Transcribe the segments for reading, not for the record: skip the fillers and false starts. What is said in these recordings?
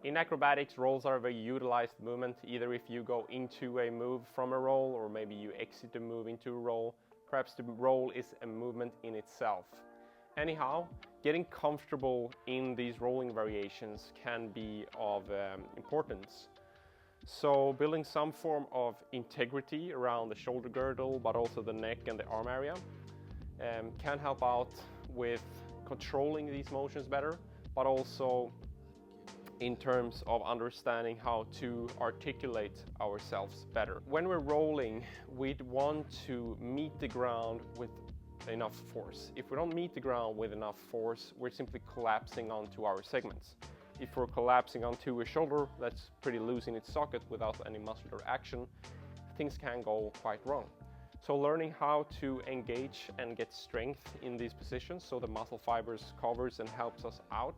In acrobatics, rolls are a very utilized movement, either if you go into a move from a roll or maybe you exit a move into a roll. Perhaps the roll is a movement in itself. Anyhow, getting comfortable in these rolling variations can be of importance. So building some form of integrity around the shoulder girdle, but also the neck and the arm area, can help out with controlling these motions better, but also in terms of understanding how to articulate ourselves better. When we're rolling, we'd want to meet the ground with enough force. If we don't meet the ground with enough force, we're simply collapsing onto our segments. If we're collapsing onto a shoulder that's pretty loose in its socket without any muscular action, things can go quite wrong. So learning how to engage and get strength in these positions so the muscle fibers covers and helps us out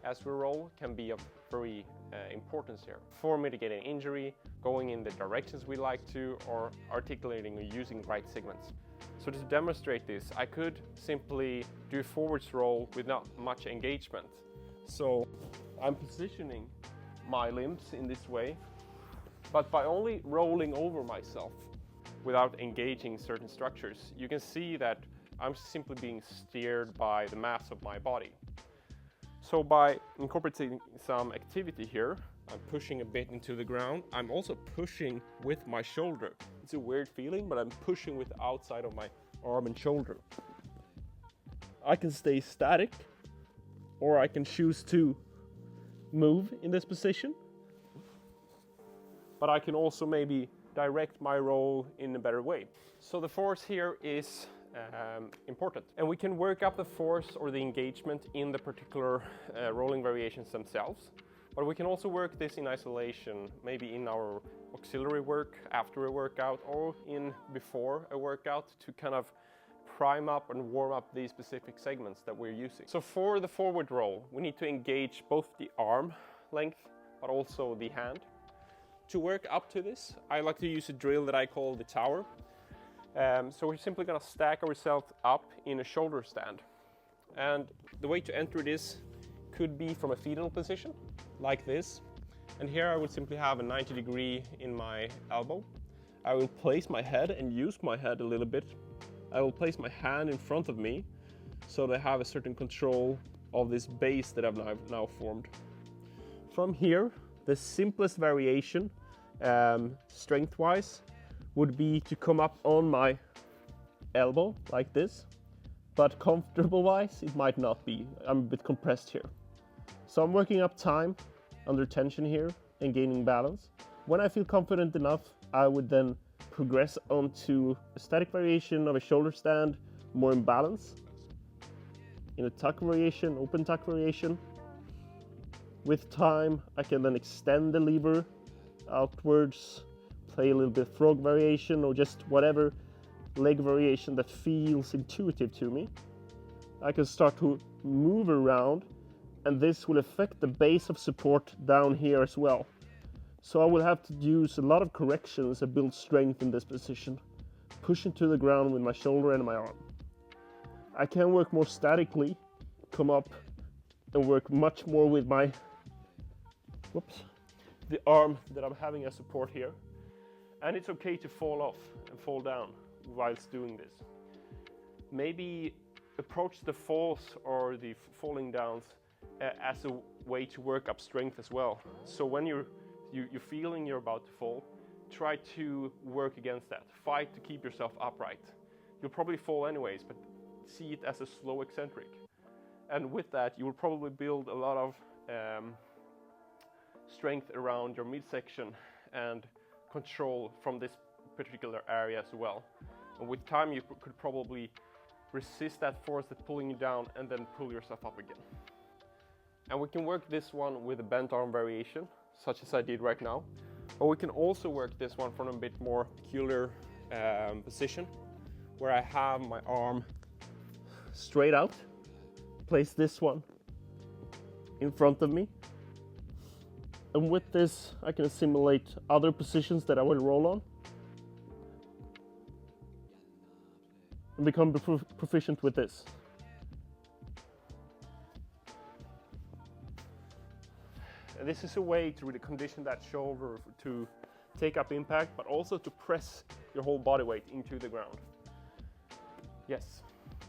as we roll can be of very importance here. For mitigating injury, going in the directions we like to, or articulating or using right segments. So to demonstrate this, I could simply do a forwards roll with not much engagement. So I'm positioning my limbs in this way, but by only rolling over myself without engaging certain structures, you can see that I'm simply being steered by the mass of my body. So by incorporating some activity here, I'm pushing a bit into the ground. I'm also pushing with my shoulder. It's a weird feeling, but I'm pushing with the outside of my arm and shoulder. I can stay static, or I can choose to move in this position. But I can also maybe direct my roll in a better way. So the force here is important. And we can work up the force or the engagement in the particular rolling variations themselves. But we can also work this in isolation, maybe in our auxiliary work after a workout or in before a workout to kind of prime up and warm up these specific segments that we're using. So for the forward roll, we need to engage both the arm length but also the hand. To work up to this, I like to use a drill that I call the tower. So we're simply going to stack ourselves up in a shoulder stand. And the way to enter this could be from a fetal position, like this. And here I would simply have a 90-degree in my elbow. I will place my head and use my head a little bit. I will place my hand in front of me so that I have a certain control of this base that I've now formed. From here, the simplest variation, strength-wise, would be to come up on my elbow like this, but comfortable-wise, it might not be. I'm a bit compressed here. So I'm working up time under tension here and gaining balance. When I feel confident enough, I would then progress onto a static variation of a shoulder stand, more in balance, in a tuck variation, open tuck variation. With time, I can then extend the lever outwards, play a little bit of frog variation or just whatever leg variation that feels intuitive to me. I can start to move around, and this will affect the base of support down here as well. So I will have to use a lot of corrections and build strength in this position, pushing to the ground with my shoulder and my arm. I can work more statically, come up and work much more with my the arm that I'm having as support here. And it's okay to fall off and fall down whilst doing this. Maybe approach the falls or the falling downs as a way to work up strength as well. So when you're feeling you're about to fall, try to work against that. Fight to keep yourself upright. You'll probably fall anyways, but see it as a slow eccentric. And with that, you will probably build a lot of strength around your midsection and control from this particular area as well. And with time, you could probably resist that force that's pulling you down and then pull yourself up again. And we can work this one with a bent arm variation, such as I did right now. But we can also work this one from a bit more peculiar position, where I have my arm straight out, place this one in front of me. And with this, I can simulate other positions that I will roll on and become proficient with this. And this is a way to really condition that shoulder to take up impact, but also to press your whole body weight into the ground. Yes,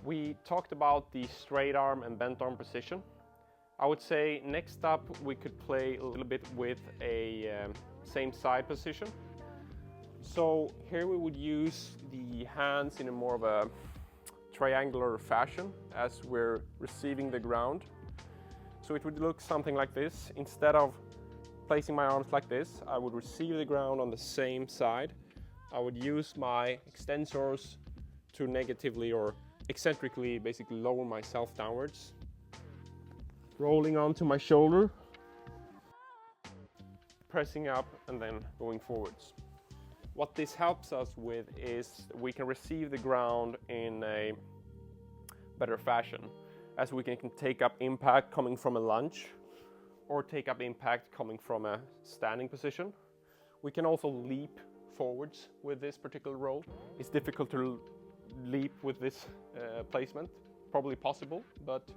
we talked about the straight arm and bent arm position. I would say next up we could play a little bit with a same side position. So here we would use the hands in a more of a triangular fashion as we're receiving the ground. So it would look something like this. Instead of placing my arms like this, I would receive the ground on the same side. I would use my extensors to negatively or eccentrically basically lower myself downwards. Rolling onto my shoulder, pressing up and then going forwards. What this helps us with is we can receive the ground in a better fashion, as we can take up impact coming from a lunge or take up impact coming from a standing position. We can also leap forwards with this particular roll. It's difficult to leap with this placement, probably possible, but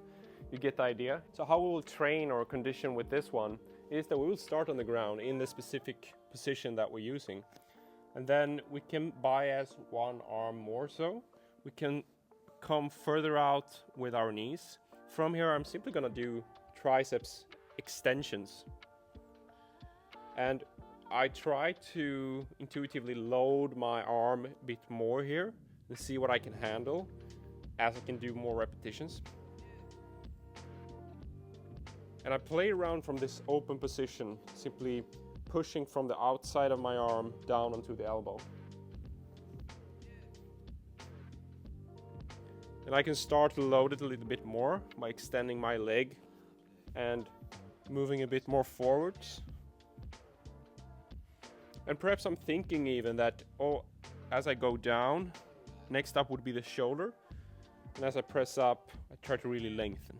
you get the idea. So how we will train or condition with this one is that we will start on the ground in the specific position that we're using. And then we can bias one arm more so. We can come further out with our knees. From here I'm simply gonna do triceps extensions. And I try to intuitively load my arm a bit more here and see what I can handle as I can do more repetitions. And I play around from this open position, simply pushing from the outside of my arm down onto the elbow. And I can start to load it a little bit more by extending my leg and moving a bit more forwards. And perhaps I'm thinking even that, oh, as I go down, next up would be the shoulder. And as I press up, I try to really lengthen.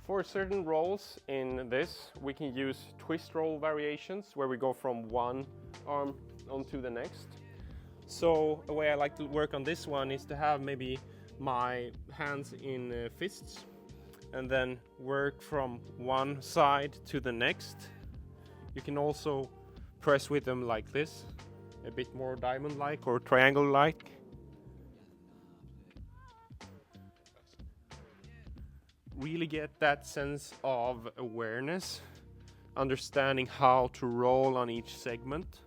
For certain rolls in this, we can use twist roll variations where we go from one arm onto the next. So a way I like to work on this one is to have maybe my hands in fists and then work from one side to the next. You can also press with them like this, a bit more diamond-like or triangle-like. Really get that sense of awareness, understanding how to roll on each segment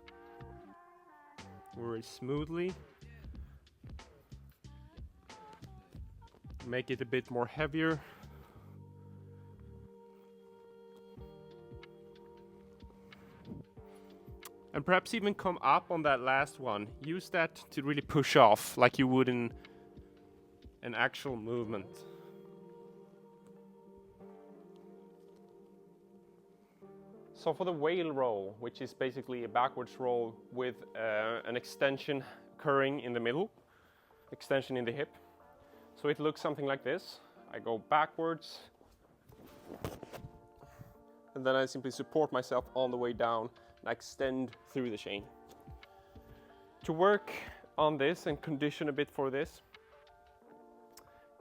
very smoothly. Make it a bit more heavier. And perhaps even come up on that last one. Use that to really push off like you would in an actual movement. So for the whale roll, which is basically a backwards roll with an extension occurring in the middle, extension in the hip. So it looks something like this. I go backwards, and then I simply support myself on the way down and I extend through the chain. To work on this and condition a bit for this,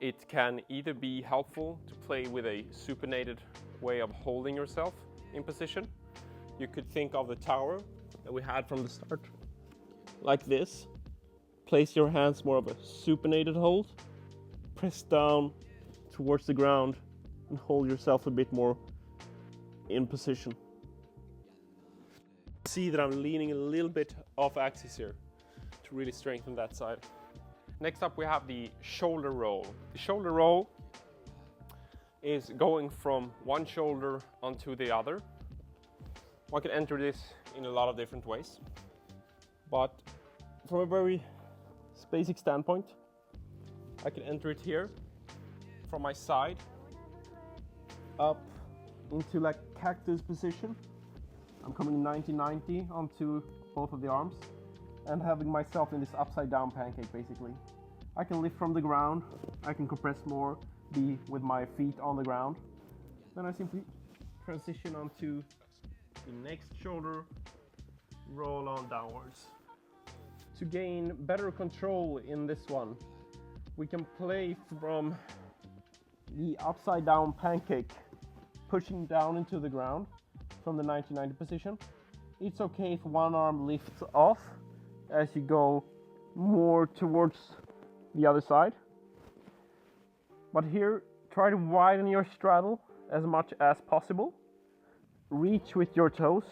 it can either be helpful to play with a supinated way of holding yourself in position. You could think of the tower that we had from the start, like this. Place your hands more of a supinated hold, press down towards the ground and hold yourself a bit more in position. See that I'm leaning a little bit off axis here to really strengthen that side. Next up we have the shoulder roll. The shoulder roll is going from one shoulder onto the other. One can enter this in a lot of different ways, but from a very basic standpoint, I can enter it here from my side up into like cactus position. I'm coming 90-90 onto both of the arms and having myself in this upside down pancake basically. I can lift from the ground, I can compress more, be with my feet on the ground. Then I simply transition onto the next shoulder, roll on downwards. To gain better control in this one, we can play from the upside down pancake pushing down into the ground from the 90-90 position. It's okay if one arm lifts off as you go more towards the other side. But here, try to widen your straddle as much as possible. Reach with your toes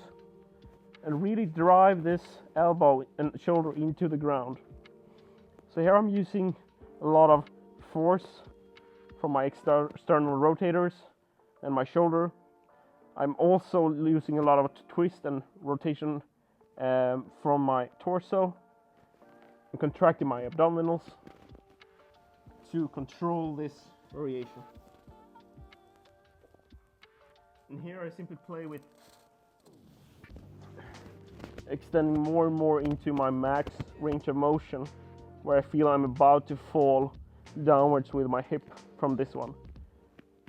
and really drive this elbow and shoulder into the ground. So here I'm using a lot of force from my external rotators and my shoulder. I'm also using a lot of twist and rotation from my torso and contracting my abdominals to control this variation. And here I simply play with extending more and more into my max range of motion, where I feel I'm about to fall downwards with my hip from this one.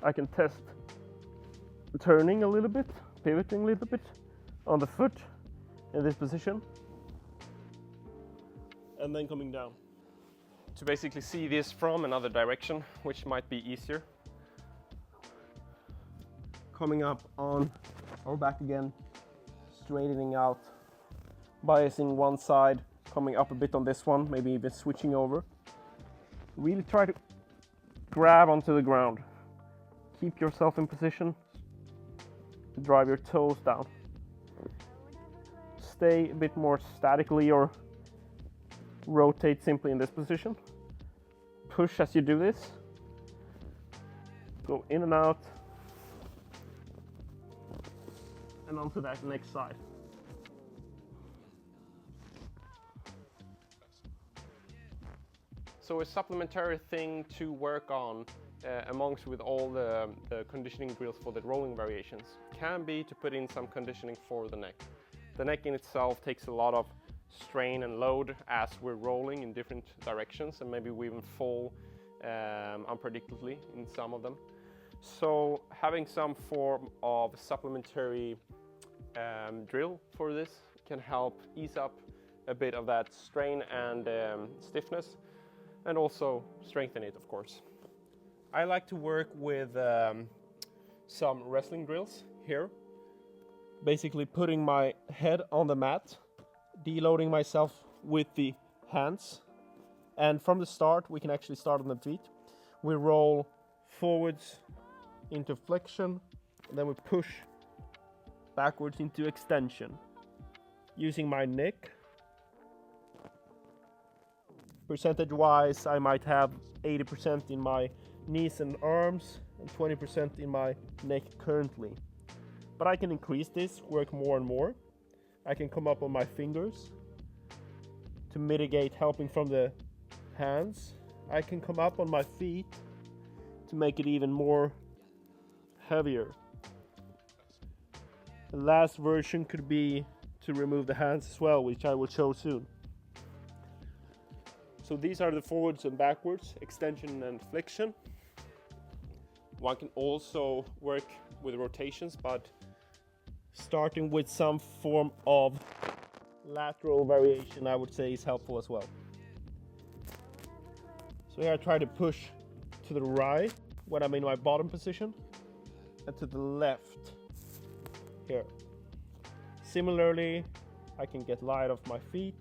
I can test turning a little bit, pivoting a little bit on the foot in this position, and then coming down. To basically see this from another direction, which might be easier. Coming up on our back again, straightening out, biasing one side, coming up a bit on this one, maybe even switching over. Really try to grab onto the ground. Keep yourself in position. Drive your toes down. Stay a bit more statically or rotate simply in this position. Push as you do this. Go in and out. And onto that next side. So a supplementary thing to work on amongst with all the conditioning drills for the rolling variations can be to put in some conditioning for the neck. The neck in itself takes a lot of strain and load as we're rolling in different directions, and maybe we even fall unpredictably in some of them. So having some form of supplementary drill for this can help ease up a bit of that strain and stiffness, and also strengthen it, of course. I like to work with some wrestling drills here. Basically putting my head on the mat, deloading myself with the hands, and from the start we can actually start on the feet. We roll forwards into flexion, and then we push backwards into extension. Using my neck, percentage wise I might have 80% in my knees and arms and 20% in my neck currently. But I can increase this, work more and more. I can come up on my fingers to mitigate helping from the hands. I can come up on my feet to make it even more heavier. The last version could be to remove the hands as well, which I will show soon. So these are the forwards and backwards, extension and flexion. One can also work with rotations, but starting with some form of lateral variation, I would say, is helpful as well. So here I try to push to the right when I'm in my bottom position, and to the left here. Similarly, I can get light off my feet.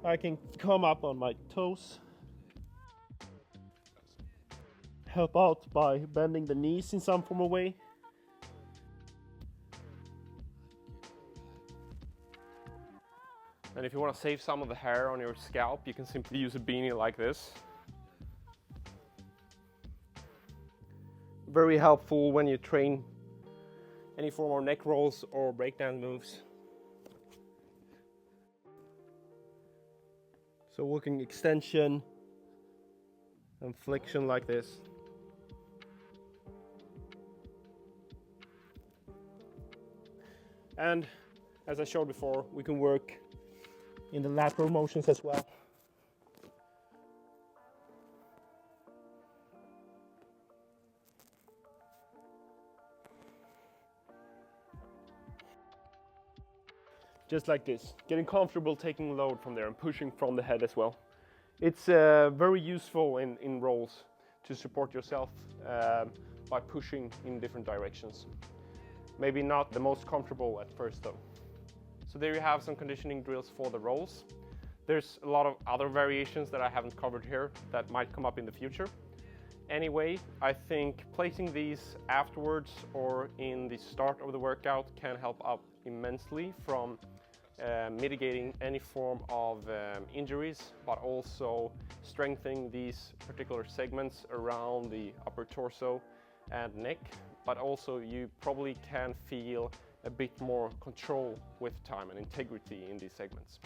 I can come up on my toes. Help out by bending the knees in some form of way. And if you want to save some of the hair on your scalp, you can simply use a beanie like this. Very helpful when you train any form of neck rolls or breakdown moves. So working extension and flexion like this. And as I showed before, we can work in the lateral motions as well. Just like this, getting comfortable taking load from there and pushing from the head as well. It's very useful in rolls to support yourself by pushing in different directions. Maybe not the most comfortable at first though. So there you have some conditioning drills for the rolls. There's a lot of other variations that I haven't covered here that might come up in the future. Anyway, I think placing these afterwards or in the start of the workout can help out immensely from mitigating any form of injuries, but also strengthening these particular segments around the upper torso and neck. But also you probably can feel a bit more control with time and integrity in these segments.